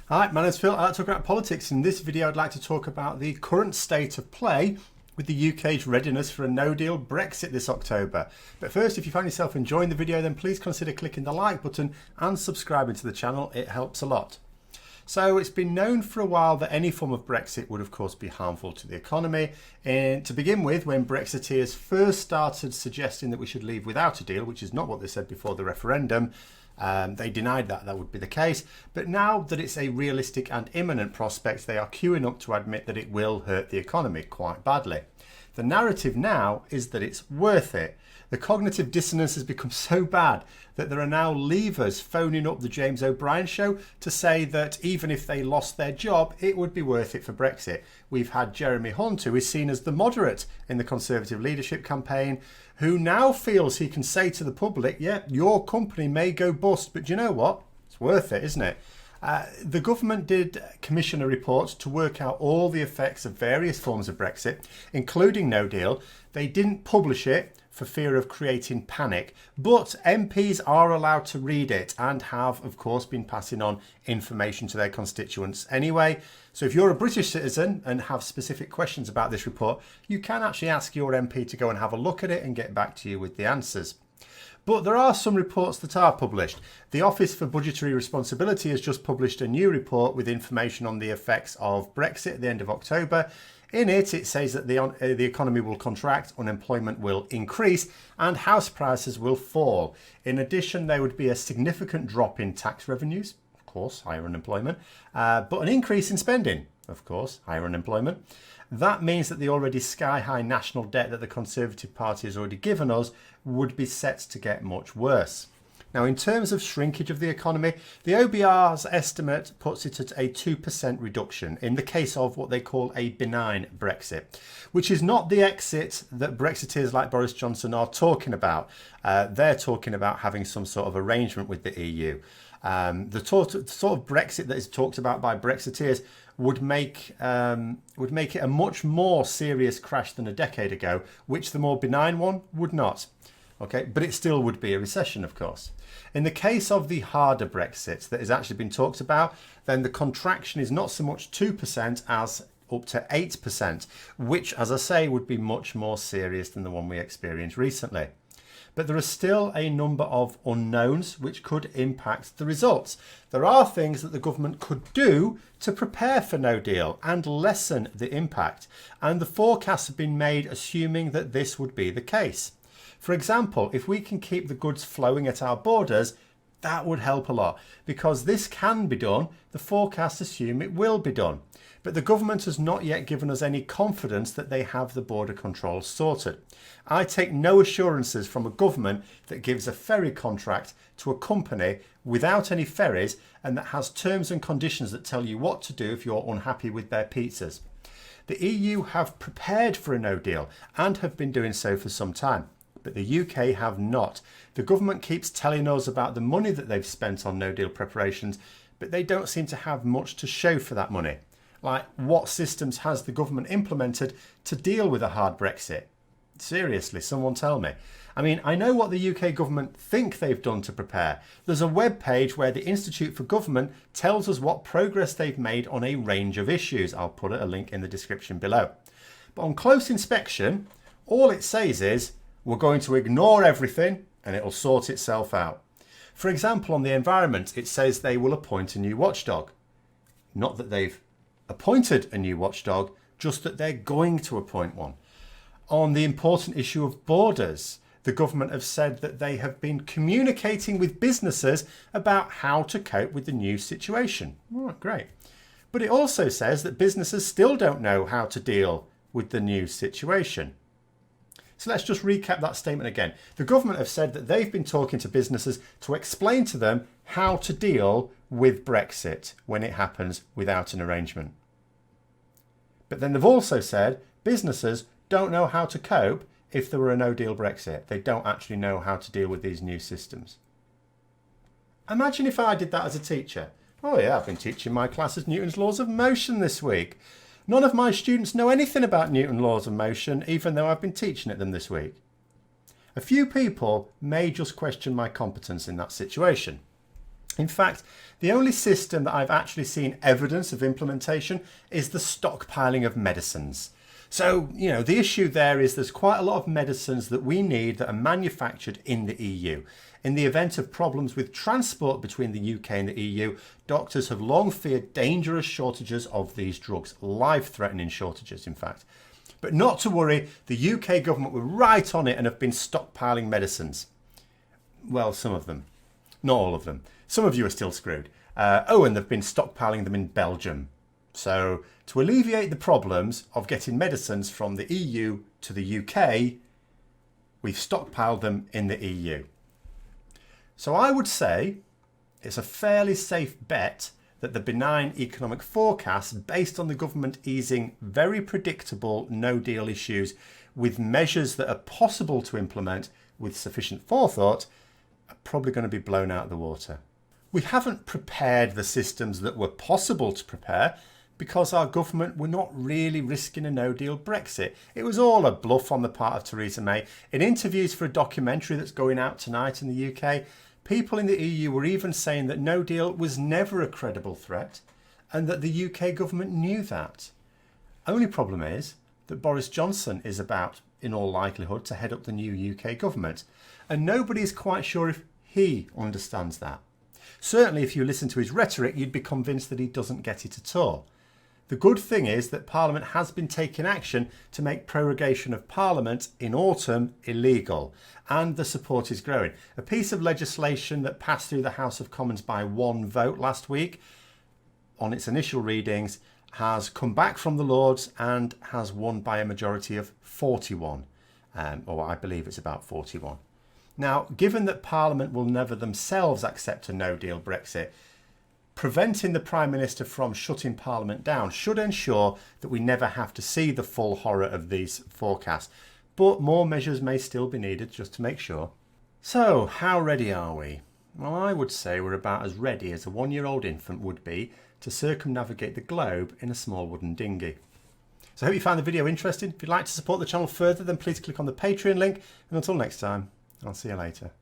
Hi, my name's Phil. I like to talk about politics. In this video, I'd like to talk about the current state of play with the UK's readiness for a no deal Brexit this October. But first, if you find yourself enjoying the video, then please consider clicking the like button and subscribing to the channel. It helps a lot. So it's been known for a while that any form of Brexit would of course be harmful to the economy. And to begin with, when Brexiteers first started suggesting that we should leave without a deal, which is not what they said before the referendum, they denied that would be the case. But now that it's a realistic and imminent prospect, they are queuing up to admit that it will hurt the economy quite badly. The narrative now is that it's worth it. The cognitive dissonance has become so bad that there are now leavers phoning up the James O'Brien show to say that even if they lost their job, it would be worth it for Brexit. We've had Jeremy Hunt, who is seen as the moderate in the Conservative leadership campaign, who now feels he can say to the public, yeah, your company may go bust, but you know what? It's worth it, isn't it? The government did commission a report to work out all the effects of various forms of Brexit, including no deal. They didn't publish it for fear of creating panic, but MPs are allowed to read it and have, of course, been passing on information to their constituents anyway. So if you're a British citizen and have specific questions about this report, you can actually ask your MP to go and have a look at it and get back to you with the answers. But there are some reports that are published. The Office for Budgetary Responsibility has just published a new report with information on the effects of Brexit at the end of October. In it, it says that the economy will contract, unemployment will increase, and house prices will fall. In addition, there would be a significant drop in tax revenues, of course, higher unemployment, but an increase in spending, of course, higher unemployment. That means that the already sky-high national debt that the Conservative Party has already given us would be set to get much worse. Now, in terms of shrinkage of the economy, the OBR's estimate puts it at a 2% reduction in the case of what they call a benign Brexit, which is not the exit that Brexiteers like Boris Johnson are talking about. They're talking about having some sort of arrangement with the EU. The sort of Brexit that is talked about by Brexiteers would make it a much more serious crash than a decade ago, which the more benign one would not. Okay, but it still would be a recession, of course. In the case of the harder Brexit that has actually been talked about, then the contraction is not so much 2% as up to 8%, which, as I say, would be much more serious than the one we experienced recently. But there are still a number of unknowns which could impact the results. There are things that the government could do to prepare for no deal and lessen the impact, and the forecasts have been made assuming that this would be the case. For example, if we can keep the goods flowing at our borders, that would help a lot, because this can be done. The forecasts assume it will be done. But the government has not yet given us any confidence that they have the border control sorted. I take no assurances from a government that gives a ferry contract to a company without any ferries and that has terms and conditions that tell you what to do if you're unhappy with their pizzas. The EU have prepared for a no deal and have been doing so for some time, but the UK have not. The government keeps telling us about the money that they've spent on no deal preparations, but they don't seem to have much to show for that money. Like, what systems has the government implemented to deal with a hard Brexit? Seriously, someone tell me. I mean, I know what the UK government think they've done to prepare. There's a web page where the Institute for Government tells us what progress they've made on a range of issues. I'll put a link in the description below. But on close inspection, all it says is, we're going to ignore everything and it'll sort itself out. For example, on the environment, it says they will appoint a new watchdog. Not that they've appointed a new watchdog, just that they're going to appoint one. On the important issue of borders, the government have said that they have been communicating with businesses about how to cope with the new situation. Oh, great. But it also says that businesses still don't know how to deal with the new situation. So let's just recap that statement again. The government have said that they've been talking to businesses to explain to them how to deal with Brexit when it happens without an arrangement. But then they've also said businesses don't know how to cope if there were a no deal Brexit. They don't actually know how to deal with these new systems. Imagine if I did that as a teacher. Oh yeah, I've been teaching my classes Newton's laws of motion this week. None of my students know anything about Newton's laws of motion, even though I've been teaching it them this week. A few people may just question my competence in that situation. In fact, the only system that I've actually seen evidence of implementation is the stockpiling of medicines. So, the issue there is there's quite a lot of medicines that we need that are manufactured in the EU. In the event of problems with transport between the UK and the EU, doctors have long feared dangerous shortages of these drugs, life-threatening shortages, in fact. But not to worry, the UK government were right on it and have been stockpiling medicines. Well, some of them. Not all of them. Some of you are still screwed. And they've been stockpiling them in Belgium. So, to alleviate the problems of getting medicines from the EU to the UK, we've stockpiled them in the EU. So I would say it's a fairly safe bet that the benign economic forecasts based on the government easing very predictable no deal issues with measures that are possible to implement with sufficient forethought are probably going to be blown out of the water. We haven't prepared the systems that were possible to prepare because our government were not really risking a no deal Brexit. It was all a bluff on the part of Theresa May. In interviews for a documentary that's going out tonight in the UK, people in the EU were even saying that no deal was never a credible threat and that the UK government knew that. Only problem is that Boris Johnson is about, in all likelihood, to head up the new UK government, and nobody is quite sure if he understands that. Certainly if you listen to his rhetoric, you'd be convinced that he doesn't get it at all. The good thing is that Parliament has been taking action to make prorogation of Parliament in autumn illegal, and the support is growing. A piece of legislation that passed through the House of Commons by one vote last week on its initial readings has come back from the Lords and has won by a majority of 41, or I believe it's about 41. Now, given that Parliament will never themselves accept a no deal Brexit, preventing the Prime Minister from shutting Parliament down should ensure that we never have to see the full horror of these forecasts. But more measures may still be needed just to make sure. So, how ready are we? Well, I would say we're about as ready as a one-year-old infant would be to circumnavigate the globe in a small wooden dinghy. So I hope you found the video interesting. If you'd like to support the channel further, then please click on the Patreon link. And until next time, I'll see you later.